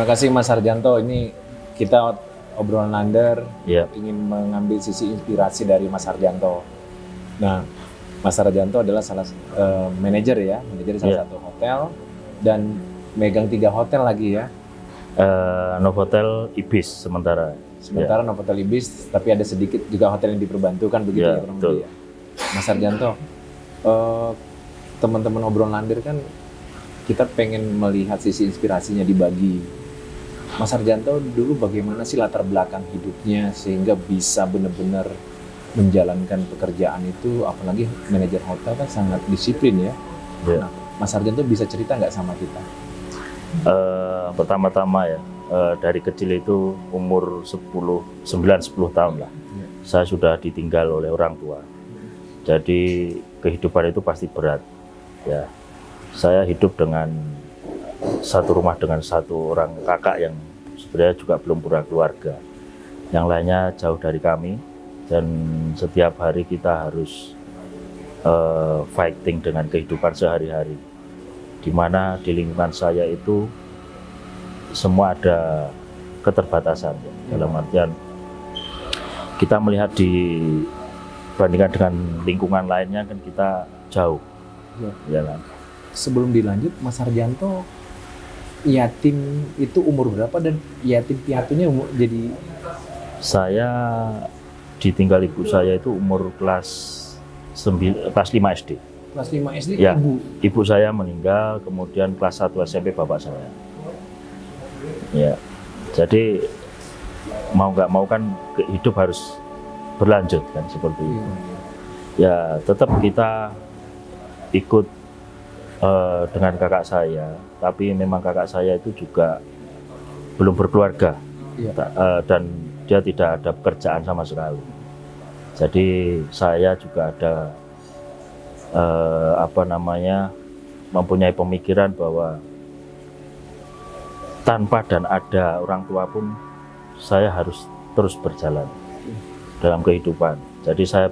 kasih Mas Harjanto. Ini kita obrolan lander, Iya. ingin mengambil sisi inspirasi dari Mas Harjanto. Nah, Mas Harjanto adalah manajer ya, manajer salah Iya. satu hotel dan megang 3 hotel lagi ya. Novotel Ibis sementara. Sementara Novotel Ibis, tapi ada sedikit juga hotel yang diperbantukan begitu Ya, ya kurang betul. lebih ya. Mas Harjanto, teman-teman obrolan lander kan kita pengen melihat sisi inspirasinya dibagi. Mas Harjanto dulu bagaimana sih latar belakang hidupnya sehingga bisa benar-benar menjalankan pekerjaan itu, apalagi manajer hotel kan sangat disiplin ya. Ya. Nah, Mas Harjanto bisa cerita nggak sama kita? Pertama-tama ya, dari kecil itu umur 9-10 tahun lah, saya sudah ditinggal oleh orang tua. Jadi kehidupan itu pasti berat. Ya, saya hidup dengan satu rumah dengan satu orang kakak yang sebenarnya juga belum berkeluarga. Yang lainnya jauh dari kami dan setiap hari kita harus fighting dengan kehidupan sehari-hari. Di mana di lingkungan saya itu semua ada keterbatasan ya. Dalam artian kita melihat dibandingkan dengan lingkungan lainnya kan kita jauh ya kan. Sebelum dilanjut, Mas Harjanto yatim itu umur berapa dan yatim piatunya jadi? Saya ditinggal ibu saya itu umur kelas 5 SD. Kelas 5 SD Ya, ibu. ibu saya meninggal, kemudian kelas 1 SMP bapak saya. Ya, jadi mau nggak mau kan hidup harus berlanjut kan seperti itu. Ya, tetap kita ikut dengan kakak saya, tapi memang kakak saya itu juga belum berkeluarga. Iya. Dan dia tidak ada pekerjaan sama sekali. Jadi saya juga ada mempunyai pemikiran bahwa tanpa dan ada orang tua pun saya harus terus berjalan dalam kehidupan. Jadi saya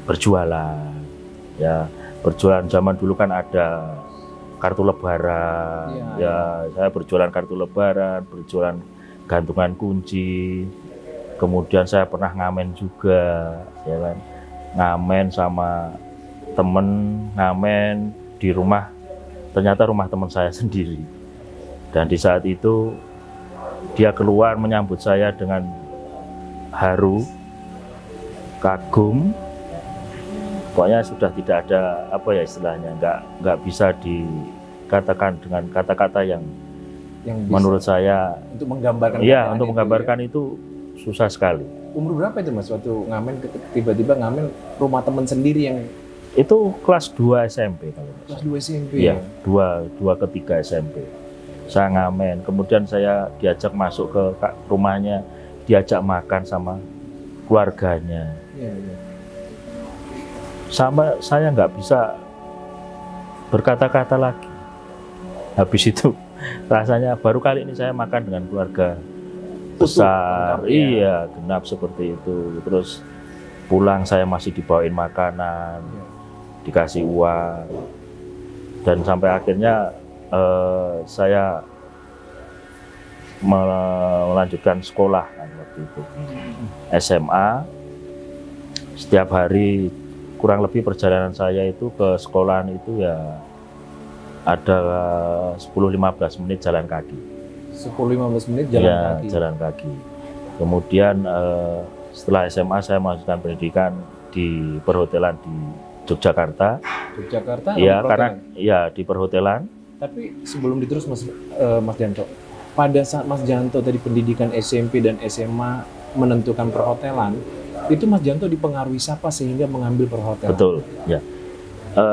berjualan, ya berjualan. Zaman dulu kan ada kartu lebaran, ya saya berjualan kartu lebaran, berjualan gantungan kunci. Kemudian saya pernah ngamen juga, ya kan, ngamen sama temen, ngamen di rumah. Ternyata rumah teman saya sendiri. Dan di saat itu dia keluar menyambut saya dengan haru, kagum. Pokoknya sudah tidak ada apa ya istilahnya, nggak bisa dikatakan dengan kata-kata yang menurut saya untuk menggambarkan. Iya, untuk menggambarkan itu susah sekali. Umur berapa itu Mas waktu ngamen, tiba-tiba ngamen rumah teman sendiri yang itu kelas 2 SMP kalau kelas 2 SMP? Iya, 2 ke 3 SMP. Saya ngamen, kemudian saya diajak masuk ke rumahnya, diajak makan sama keluarganya. Iya, iya. Sama saya nggak bisa berkata-kata lagi. Habis itu rasanya baru kali ini saya makan dengan keluarga besar. Lengkap, ya. Iya, genap seperti itu. Terus pulang saya masih dibawain makanan, dikasih uang, dan sampai akhirnya saya melanjutkan sekolah kan, waktu itu SMA. Setiap hari kurang lebih perjalanan saya itu ke sekolahan itu ya ada 10-15 menit jalan kaki. 10-15 menit jalan Ya, kaki. jalan kaki. Kemudian setelah SMA saya melanjutkan pendidikan di perhotelan di Yogyakarta. Yogyakarta? Ya, perhotelan? karena ya di perhotelan. Tapi sebelum diterus Mas Janto, pada saat Mas Janto tadi pendidikan SMP dan SMA menentukan perhotelan, itu Mas Janto dipengaruhi siapa sehingga mengambil perhotelan? Betul, ya.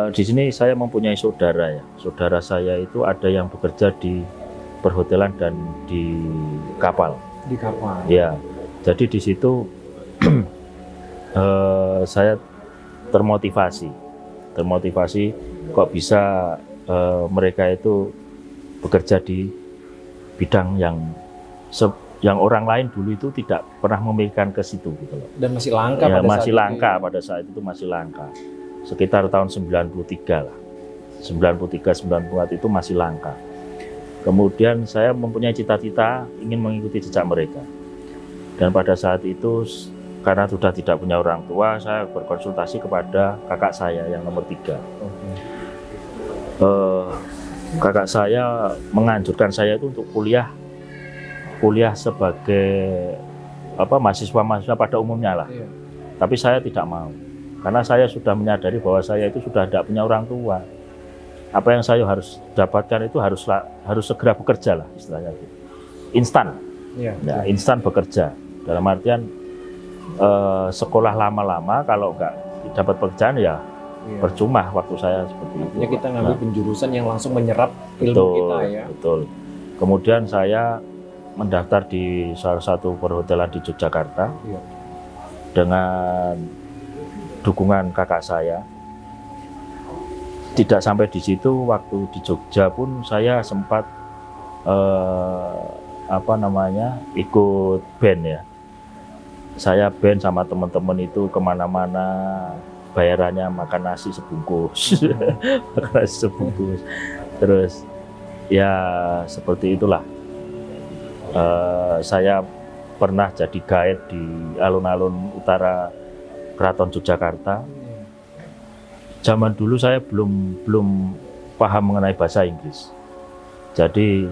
Di sini saya mempunyai saudara ya. Saudara saya itu ada yang bekerja di perhotelan dan di kapal. Di kapal. Ya, jadi di situ saya termotivasi kok bisa mereka itu bekerja di bidang yang orang lain dulu itu tidak pernah memikirkan ke situ gitu loh. Dan masih langka Ya, pada masih saat langka itu. pada saat itu masih langka. Sekitar tahun 93 lah. 93 94 itu masih langka. Kemudian saya mempunyai cita-cita ingin mengikuti jejak mereka. Dan pada saat itu karena sudah tidak punya orang tua, saya berkonsultasi kepada kakak saya yang nomor 3. Kakak saya menganjurkan saya itu untuk kuliah sebagai mahasiswa pada umumnya lah. Tapi saya tidak mau, karena saya sudah menyadari bahwa saya itu sudah tidak punya orang tua. Apa yang saya harus dapatkan itu harus segera bekerja lah istilahnya gitu. Instan, ya, instan bekerja. Dalam artian sekolah lama-lama kalau nggak dapat pekerjaan ya percuma waktu saya seperti itu. Artinya kita ngambil penjurusan yang langsung menyerap ilmu kita ya. Betul. Kemudian saya mendaftar di salah satu perhotelan di Yogyakarta dengan dukungan kakak saya. Tidak sampai di situ, waktu di Jogja pun saya sempat ikut band ya. Saya band sama teman-teman itu kemana-mana, bayarannya makan nasi sebungkus, makan nasi sebungkus. Terus ya seperti itulah. Saya pernah jadi guide di alun-alun utara Keraton Yogyakarta. Zaman dulu saya belum paham mengenai bahasa Inggris. Jadi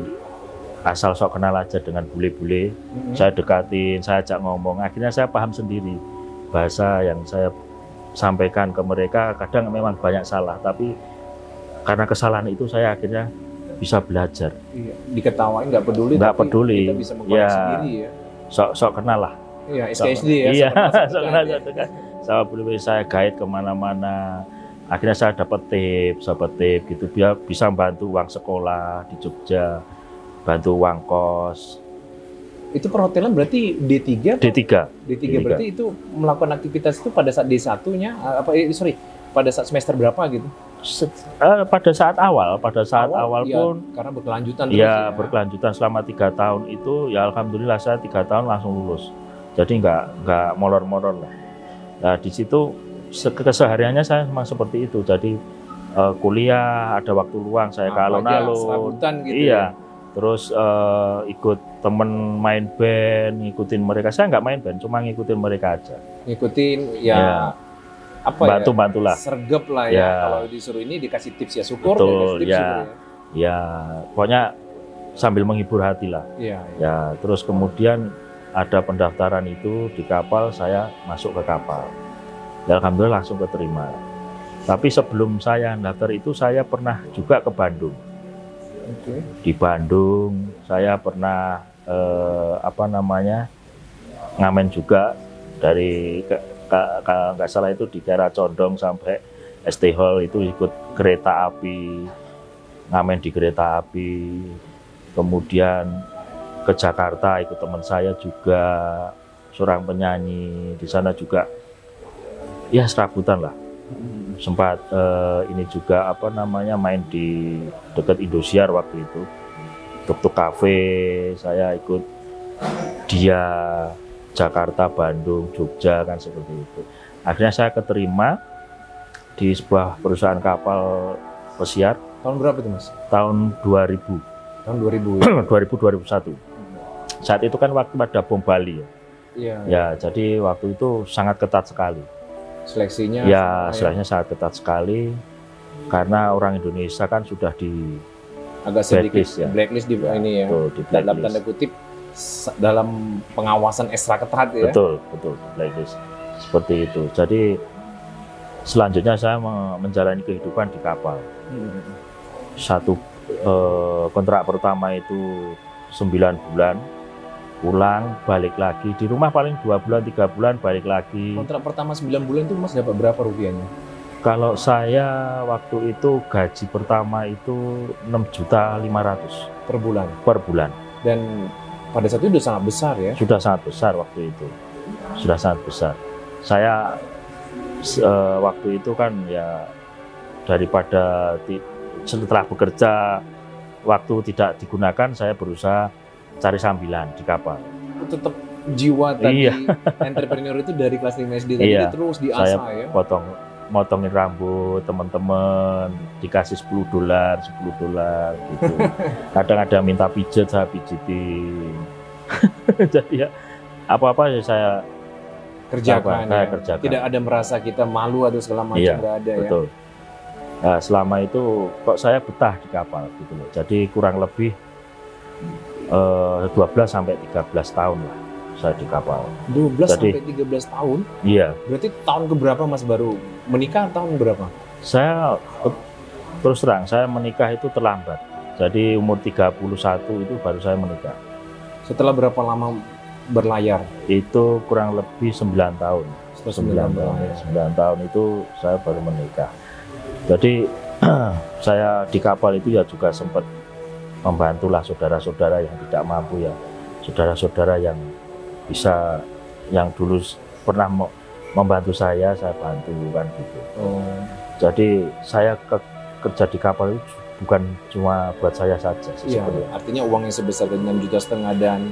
asal sok kenal aja dengan bule-bule, saya dekatin, saya ajak ngomong. Akhirnya saya paham sendiri bahasa yang saya sampaikan ke mereka. Kadang memang banyak salah, tapi karena kesalahan itu saya akhirnya bisa belajar. Diketawain nggak peduli, nggak peduli. Kita bisa mengkoreksi sendiri ya. Sok kenal lah. Iya, SKSD ya. Iya, sok kenal kan. Sama bule saya guide kemana-mana. Akhirnya saya dapat tips gitu, biar bisa bantu uang sekolah di Jogja, bantu uang kos. Itu perhotelan berarti D3? D3 berarti itu melakukan aktivitas itu pada saat D1-nya, pada saat semester berapa gitu? Pada saat awal pun karena berkelanjutan berkelanjutan selama 3 tahun itu ya alhamdulillah saya 3 tahun langsung lulus. Jadi nggak molor-molor lah. Nah di situ kesehariannya saya memang seperti itu. Jadi kuliah ada waktu luang saya ke alun-alun. Gitu iya. Terus ikut temen main band, ngikutin mereka. Saya nggak main band, cuma ngikutin mereka aja. Ngikutin bantu lah. Sergap lah ya. Kalau disuruh ini dikasih tips ya syukur. Betul, ya. Pokoknya sambil menghibur hati lah. Ya. Terus kemudian ada pendaftaran itu di kapal, saya masuk ke kapal. Dan alhamdulillah langsung keterima. Tapi sebelum saya daftar itu saya pernah juga ke Bandung. Di Bandung saya pernah ngamen juga dari nggak salah itu di daerah Condong sampai ST Hall itu ikut kereta api, ngamen di kereta api. Kemudian ke Jakarta ikut teman saya juga seorang penyanyi di sana juga. Ya serabutan lah, sempat ini juga main di dekat Indosiar waktu itu, Tuk-Tuk Cafe, saya ikut dia Jakarta, Bandung, Jogja kan seperti itu. Akhirnya saya keterima di sebuah perusahaan kapal pesiar. Tahun berapa itu Mas? Tahun 2000. Tahun 2000 ya? 2001. Saat itu kan waktu ada bom Bali ya. Iya. Ya, jadi waktu itu sangat ketat sekali. Seleksinya? Ya, seleksinya sangat ketat sekali karena orang Indonesia kan sudah di agak sedikit blacklist di ini ya. Betul, di blacklist. Dalam tanda kutip dalam pengawasan ekstra ketat ya. Betul, blacklist. Seperti itu. Jadi selanjutnya saya menjalani kehidupan di kapal. Satu kontrak pertama itu 9 bulan. Pulang, balik lagi. Di rumah paling 2 bulan, 3 bulan, balik lagi. Kontrak pertama 9 bulan itu Mas dapat berapa rupiahnya? Kalau saya waktu itu gaji pertama itu 6.500.000 per bulan. Per bulan. Dan pada saat itu sudah sangat besar ya? Sudah sangat besar waktu itu. Sudah sangat besar. Saya waktu itu kan ya daripada setelah bekerja waktu tidak digunakan, saya berusaha cari sambilan di kapal. Tetap jiwa tadi entrepreneur itu dari kelas 5 SD tadi terus diasah saya ya. potong motongin rambut teman-teman, dikasih $10 gitu. Kadang ada minta pijet, saya pijitin. Jadi ya apa-apa ya saya Kerjakan, saya ya. kerjakan. Tidak ada merasa kita malu atau segala macam, Iya, nggak ada betul. Nah, selama itu kok saya betah di kapal gitu loh. Jadi kurang lebih 12 sampai 13 tahun lah saya di kapal. ya. 12 Jadi, sampai 13 tahun. Iya, Berarti tahun keberapa Mas baru menikah, tahun berapa? saya terus terang saya menikah itu terlambat. Jadi umur 31 itu baru saya menikah. Setelah berapa lama berlayar? Itu kurang lebih 9 tahun. Setelah 9 tahun. 9 tahun itu saya baru menikah. Jadi saya di kapal itu ya juga sempat membantulah saudara-saudara yang tidak mampu ya. Saudara-saudara yang bisa, yang dulu pernah membantu saya bantu kan gitu. Oh. Jadi saya kerja di kapal itu bukan cuma buat saya saja sih Iya, sebenarnya. artinya uangnya sebesar 6,5 juta dan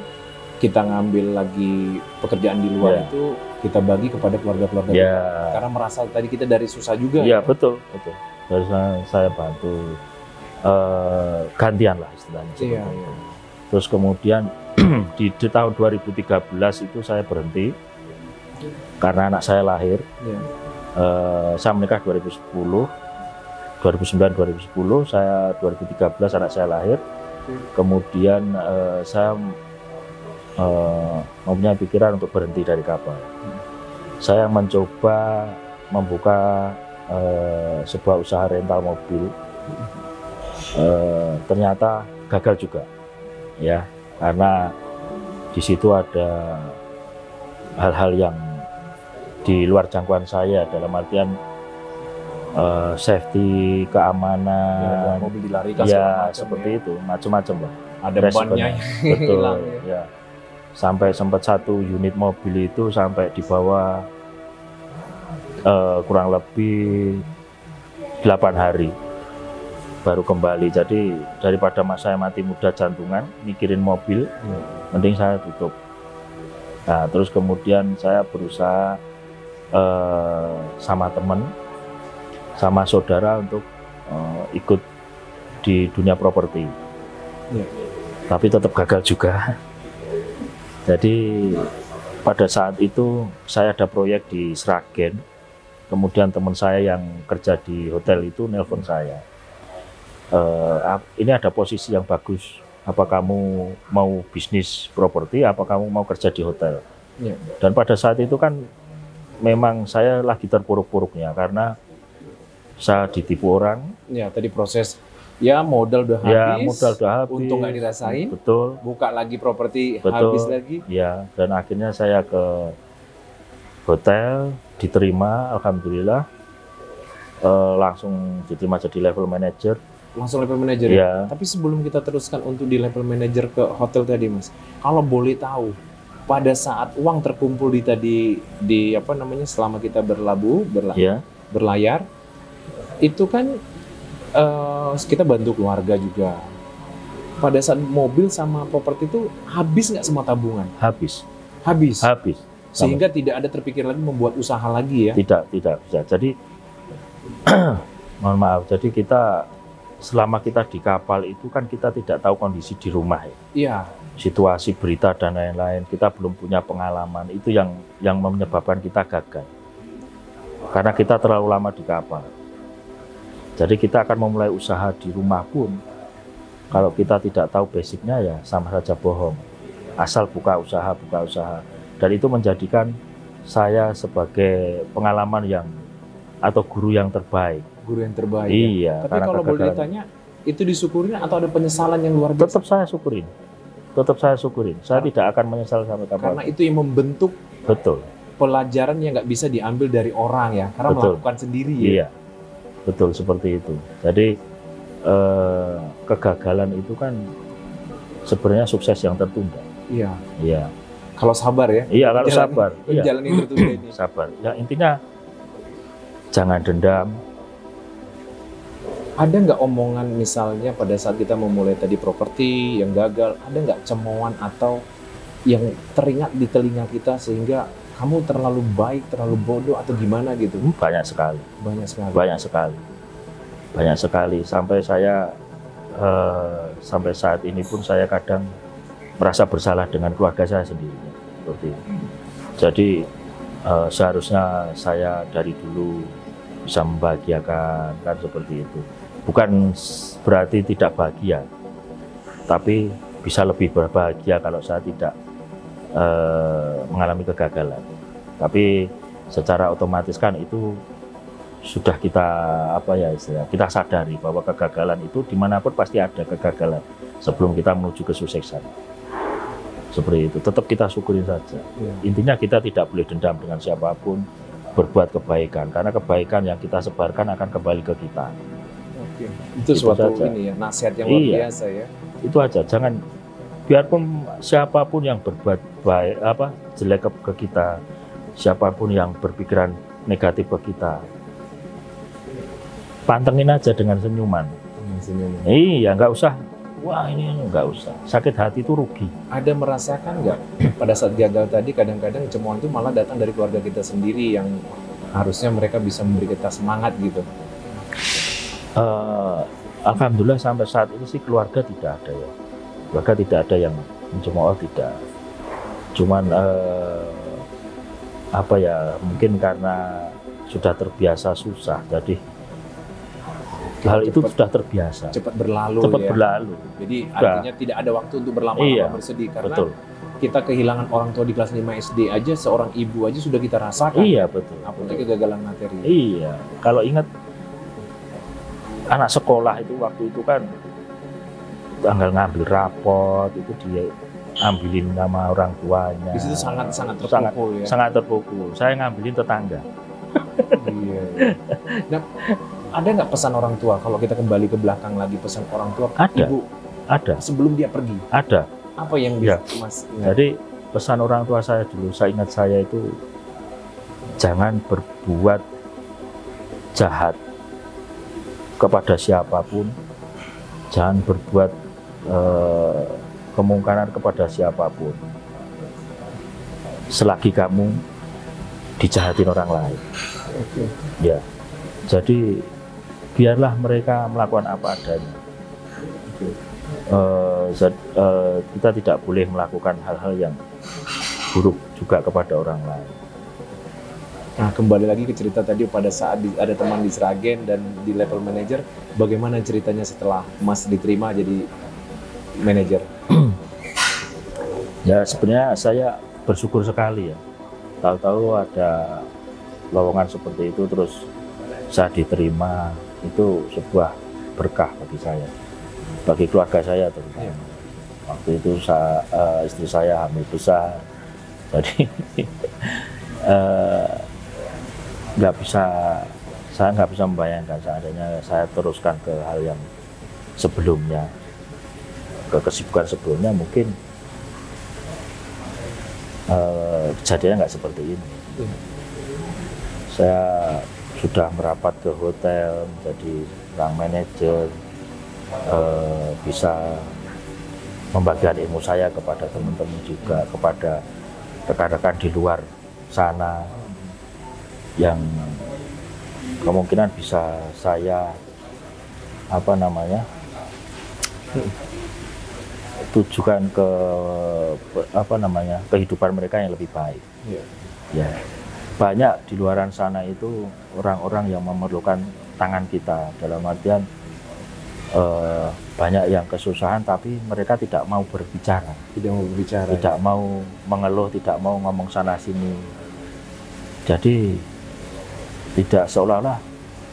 kita ngambil lagi pekerjaan di luar Ya. itu kita bagi kepada keluarga-keluarga Ya. kita. Karena merasa tadi kita dari susah juga. Iya, betul. Jadi saya bantu gantian lah istilahnya. seperti Iya, itu. iya. Terus kemudian di tahun 2013 itu saya berhenti karena anak saya lahir. Iya. Saya menikah 2010, 2009-2010, saya 2013 anak saya lahir. Kemudian saya mempunyai pikiran untuk berhenti dari kapal. Saya mencoba membuka sebuah usaha rental mobil. Ternyata gagal juga, ya, karena di situ ada hal-hal yang di luar jangkauan saya, dalam artian safety, Ya, keamanan, mobil dilarikan segala ya macam, seperti ya. itu, macam-macam lah. Ada Resikonya. bannya Betul, hilang, ya. ya. Sampai sempat satu unit mobil itu sampai dibawa kurang lebih 8 hari baru kembali. Jadi daripada saya mati muda jantungan mikirin mobil, mending saya tutup. Nah, terus kemudian saya berusaha sama teman, sama saudara untuk ikut di dunia properti. Ya. Tapi tetap gagal juga. Jadi pada saat itu saya ada proyek di Sragen, kemudian teman saya yang kerja di hotel itu nelpon saya. Ini ada posisi yang bagus, apa kamu mau bisnis properti, apa kamu mau kerja di hotel? Ya. Dan pada saat itu kan memang saya lagi terpuruk-puruknya karena saya ditipu orang. Ya, tadi proses ya modal udah Ya, habis, modal udah habis. untung nggak dirasain, Betul. buka lagi properti Betul. habis lagi. Ya, dan akhirnya saya ke hotel, diterima, alhamdulillah, langsung diterima jadi level manager. Langsung level manager. Ya. Tapi sebelum kita teruskan untuk di level manager ke hotel tadi, Mas, kalau boleh tahu, pada saat uang terkumpul di apa namanya selama kita Ya. berlayar, itu kan kita bantu keluarga juga. Pada saat mobil sama properti itu habis nggak semua tabungan? Habis. Habis. Sehingga tidak ada terpikir lagi membuat usaha lagi ya? Tidak bisa. Jadi mohon maaf. Jadi selama kita di kapal itu kan kita tidak tahu kondisi di rumah ya. Iya. Situasi berita dan lain-lain, kita belum punya pengalaman. Itu yang menyebabkan kita gagal. Karena kita terlalu lama di kapal. Jadi kita akan memulai usaha di rumah pun, kalau kita tidak tahu basicnya ya sama saja bohong. Asal buka usaha. Dan itu menjadikan saya sebagai pengalaman atau guru yang terbaik. Guru yang terbaik. Iya. Ya? Tapi kalau boleh ditanya, itu disyukurin atau ada penyesalan yang luar biasa? Tetap saya syukurin. Saya tidak akan menyesal sampai kapan. Karena itu yang membentuk Betul. pelajaran yang nggak bisa diambil dari orang ya, karena Betul. melakukan sendiri ya. Iya, betul seperti itu. Jadi kegagalan itu kan sebenarnya sukses yang tertunda. Iya. Iya. Kalau sabar ya. Iya, kalau sabar. Iya. Jalan yang tertunda ini. Sabar. Ya intinya jangan dendam. Ada nggak omongan misalnya pada saat kita memulai tadi properti yang gagal, ada nggak cemoohan atau yang teringat di telinga kita sehingga kamu terlalu baik, terlalu bodoh atau gimana gitu? Banyak sekali. Banyak sekali. Banyak sekali. Banyak sekali. Sampai saya sampai saat ini pun saya kadang merasa bersalah dengan keluarga saya sendiri. Seperti itu. Jadi seharusnya saya dari dulu bisa membahagiakan, kan seperti itu. Bukan berarti tidak bahagia, tapi bisa lebih berbahagia kalau saya tidak mengalami kegagalan. Tapi secara otomatis kan itu sudah kita kita sadari bahwa kegagalan itu dimanapun pasti ada kegagalan sebelum kita menuju kesuksesan. Seperti itu, tetap kita syukurin saja. Intinya kita tidak boleh dendam dengan siapapun, berbuat kebaikan, karena kebaikan yang kita sebarkan akan kembali ke kita. Oke. Itu suatu ini ya, nasihat yang luar biasa ya. Itu aja, jangan biarpun siapapun yang berbuat baik jelek ke kita, siapapun yang berpikiran negatif ke kita, pantengin aja dengan senyuman. Iya, nggak usah. Wah, ini nggak usah. Sakit hati itu rugi. Ada merasakan nggak pada saat gagal tadi kadang-kadang cemoohan itu malah datang dari keluarga kita sendiri yang harusnya mereka bisa memberi kita semangat gitu? Alhamdulillah sampai saat ini sih keluarga tidak ada ya. Keluarga tidak ada yang mencemooh, tidak. Cuman mungkin karena sudah terbiasa susah, jadi hal itu sudah terbiasa. Cepat berlalu. Berlalu. Jadi artinya tidak ada waktu untuk berlama-lama bersedih karena kita kehilangan orang tua di kelas 5 SD aja, seorang ibu aja sudah kita rasakan. Iya, betul. Apalagi kegagalan materi. Iya. Kalau ingat anak sekolah itu waktu itu kan tanggal ngambil rapot itu dia ambilin nama orang tuanya. Di situ sangat terpukul ya. Sangat terpukul. Saya ngambilin tetangga. Iya. Nah, ada nggak pesan orang tua kalau kita kembali ke belakang lagi, pesan orang tua ada, ibu ada sebelum dia pergi? Ada. Apa yang bisa Mas ingat? Jadi pesan orang tua saya dulu, saya ingat saya itu jangan berbuat jahat kepada siapapun, jangan berbuat kemungkaran kepada siapapun selagi kamu dijahatin orang lain. Ya, jadi biarlah mereka melakukan apa adanya. Kita tidak boleh melakukan hal-hal yang buruk juga kepada orang lain. Nah, kembali lagi ke cerita tadi pada saat ada teman di Sragen dan di level manajer, bagaimana ceritanya setelah Mas diterima jadi manajer? Ya, sebenarnya saya bersyukur sekali ya. Tahu-tahu ada lowongan seperti itu terus saya diterima, itu sebuah berkah bagi saya, bagi keluarga saya terutama. Waktu itu istri saya hamil besar, jadi saya nggak bisa membayangkan seandainya saya teruskan ke hal yang sebelumnya, ke kesibukan sebelumnya, mungkin kejadiannya nggak seperti ini. Saya sudah merapat ke hotel menjadi orang manajer, bisa membagikan ilmu saya kepada teman-teman juga, kepada rekan-rekan di luar sana yang kemungkinan bisa saya tujukan ke kehidupan mereka yang lebih baik. Ya, banyak di luaran sana itu orang-orang yang memerlukan tangan kita, dalam artian banyak yang kesusahan tapi mereka tidak mau berbicara, tidak mau mengeluh, tidak mau ngomong sana sini. Jadi tidak seolah-olah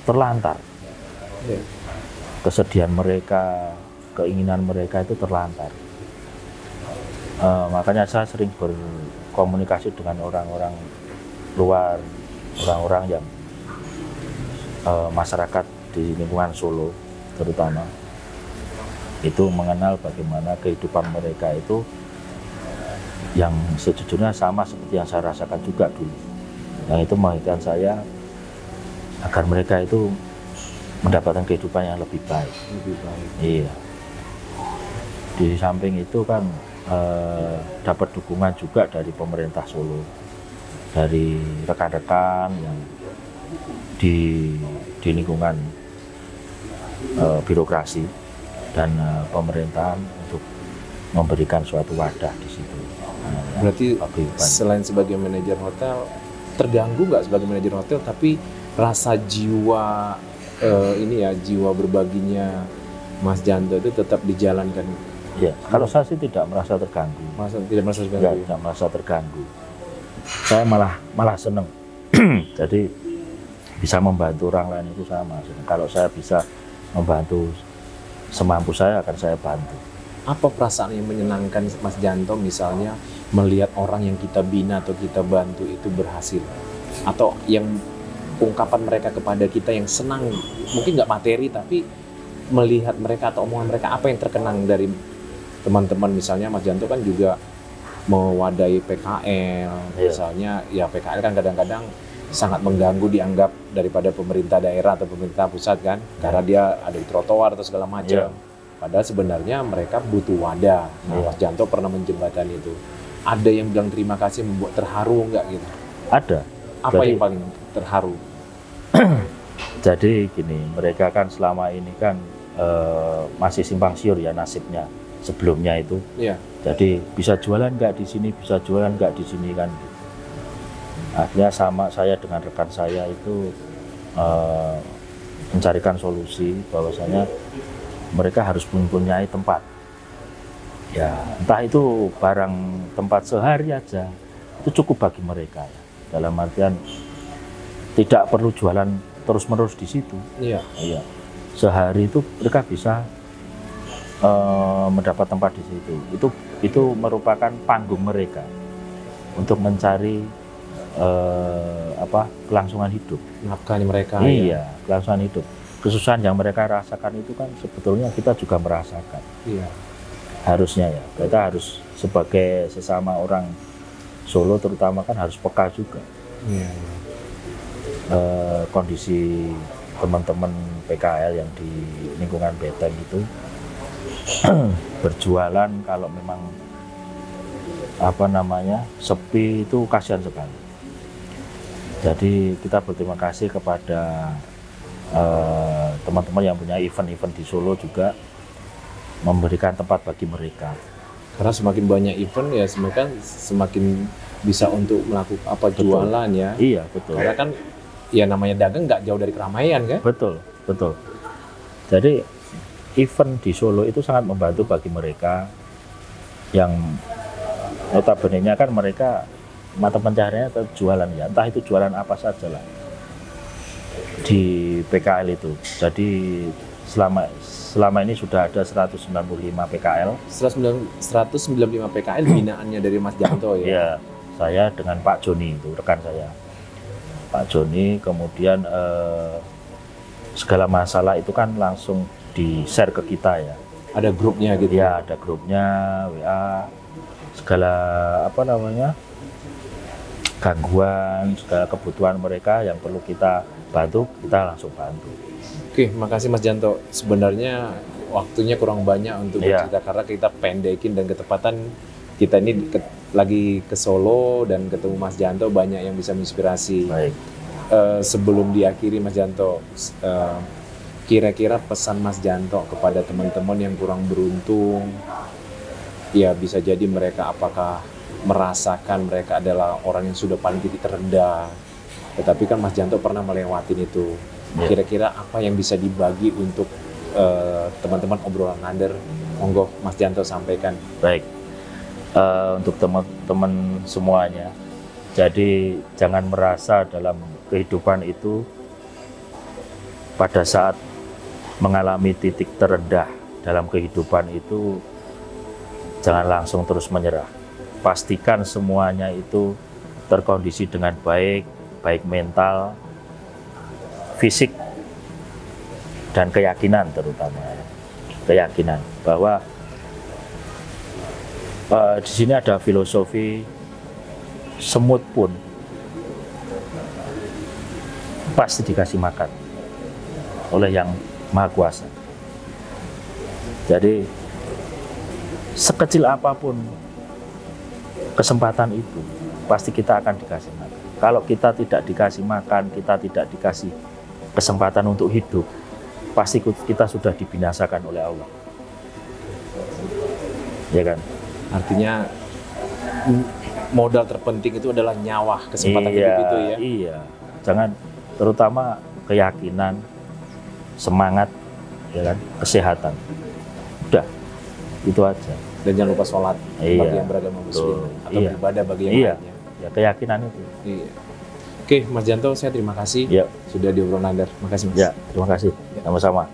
terlantar. Kesedihan mereka, keinginan mereka itu terlantar. Makanya saya sering berkomunikasi dengan orang-orang luar, orang-orang yang masyarakat di lingkungan Solo terutama, itu mengenal bagaimana kehidupan mereka itu yang sejujurnya sama seperti yang saya rasakan juga dulu. Yang itu mengingatkan saya agar mereka itu mendapatkan kehidupan yang lebih baik. Iya. Di samping itu kan dapat dukungan juga dari pemerintah Solo. dari rekan-rekan yang di lingkungan birokrasi dan pemerintahan untuk memberikan suatu wadah di situ. Berarti selain sebagai manajer hotel, terganggu nggak sebagai manajer hotel, tapi rasa jiwa jiwa berbaginya Mas Janto itu tetap dijalankan? Ya, kalau saya sih tidak merasa terganggu. Tidak merasa terganggu? Tidak merasa terganggu. Saya malah senang. Jadi bisa membantu orang lain itu sama. Kalau saya bisa membantu semampu saya, akan saya bantu. Apa perasaan yang menyenangkan Mas Janto misalnya melihat orang yang kita bina atau kita bantu itu berhasil? Atau yang ungkapan mereka kepada kita yang senang, mungkin nggak materi tapi melihat mereka atau omongan mereka, apa yang terkenang dari teman-teman? Misalnya Mas Janto kan juga mewadahi PKL, misalnya ya PKL kan kadang-kadang sangat mengganggu dianggap daripada pemerintah daerah atau pemerintah pusat kan, karena dia ada di trotoar atau segala macam. Padahal sebenarnya mereka butuh wadah. Nah, Mas Janto pernah menjembatani itu. Ada yang bilang terima kasih, membuat terharu nggak gitu? Ada. Apa yang paling terharu? Jadi gini, mereka kan selama ini kan masih simpang siur ya nasibnya sebelumnya itu. Iya. Jadi bisa jualan nggak di sini, bisa jualan nggak di sini kan. Akhirnya sama saya dengan rekan saya itu mencarikan solusi bahwasanya mereka harus mempunyai tempat. Ya, entah itu barang tempat sehari aja, itu cukup bagi mereka ya. Dalam artian tidak perlu jualan terus-menerus di situ. Iya. Iya. Sehari itu mereka bisa mendapat tempat di situ. Itu merupakan panggung mereka untuk mencari kelangsungan hidup. Nafkahnya mereka. Iya, ya. Kelangsungan hidup. Kesusahan yang mereka rasakan itu kan sebetulnya kita juga merasakan. Iya. Harusnya ya, kita harus sebagai sesama orang Solo terutama kan harus peka juga. Iya. Kondisi teman-teman PKL yang di lingkungan Beteng itu berjualan kalau memang sepi itu kasihan sekali. Jadi kita berterima kasih kepada teman-teman yang punya event-event di Solo juga memberikan tempat bagi mereka. Karena semakin banyak event ya semakin bisa untuk melakukan jualan ya. Iya, betul. Karena kan ya namanya dagang nggak jauh dari keramaian kan? Betul, betul. Jadi event di Solo itu sangat membantu bagi mereka yang notabene-nya kan mereka mata pencahariannya tetap jualan ya, entah itu jualan apa saja lah di PKL itu. Jadi selama ini sudah ada 195 PKL. 195 PKL binaannya dari Mas Janto ya? Iya, saya dengan Pak Joni itu rekan saya. Pak Joni kemudian segala masalah itu kan langsung di-share ke kita ya. Ada grupnya gitu? Ya, ada grupnya, WA, segala gangguan, segala kebutuhan mereka yang perlu kita bantu, kita langsung bantu. Oke, makasih Mas Janto. Sebenarnya waktunya kurang banyak untuk bercerita karena kita pendekin dan ketepatan kita ini lagi ke Solo dan ketemu Mas Janto, banyak yang bisa menginspirasi. Baik. Sebelum diakhiri Mas Janto, kira-kira pesan Mas Janto kepada teman-teman yang kurang beruntung, ya bisa jadi mereka apakah merasakan mereka adalah orang yang sudah paling titik terendah, tetapi kan Mas Janto pernah melewatin itu. Kira-kira apa yang bisa dibagi untuk teman-teman obrolan Nader? Monggo Mas Janto sampaikan. Baik, untuk teman-teman semuanya, jadi jangan merasa dalam kehidupan itu pada saat mengalami titik terendah dalam kehidupan itu jangan langsung terus menyerah. Pastikan semuanya itu terkondisi dengan baik mental, fisik, dan keyakinan terutama. Keyakinan bahwa di sini ada filosofi semut pun pasti dikasih makan oleh Yang Maha Kuasa. Jadi sekecil apapun kesempatan itu pasti kita akan dikasih makan. Kalau kita tidak dikasih makan, kita tidak dikasih kesempatan untuk hidup, pasti kita sudah dibinasakan oleh Allah. Ya kan? Artinya modal terpenting itu adalah nyawa, kesempatan hidup itu ya. Iya, jangan, terutama keyakinan, semangat, ya kan, kesehatan. Udah, itu aja. Dan jangan lupa sholat bagi yang beragama Muslim atau beribadah bagi yang lainnya. Ya, keyakinan itu. Iya. Oke, Mas Janto, saya terima kasih sudah diobrol Nandar. Makasih, Mas. Ya, terima kasih. Sama-sama.